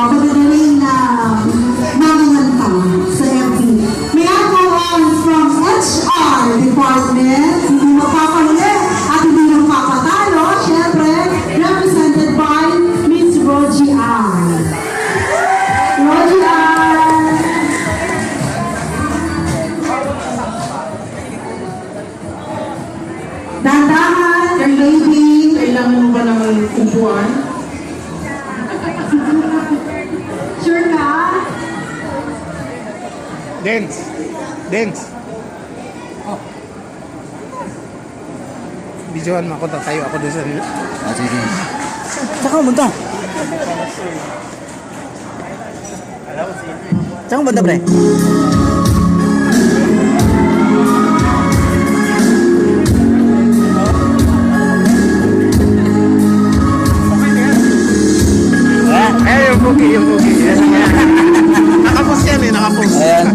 pagdadaling na mamamanta sa FB. May I go on from HR Department, hindi mapapahuli at hindi mapapatalo, syempre, represented by Miss Rogie Ann. Rogie Ann! Dandahan, your lady. Kailangan mo ba ng upuan? Sure ka? Dance. Dance. Oh. Videoan mo ako, tatayo ako doon sa... Ah, sige. Saan ka pumunta? Saan ka pumunta, pre? Eh, yung bugi. Nakapos yan eh, nakapos. Ayan.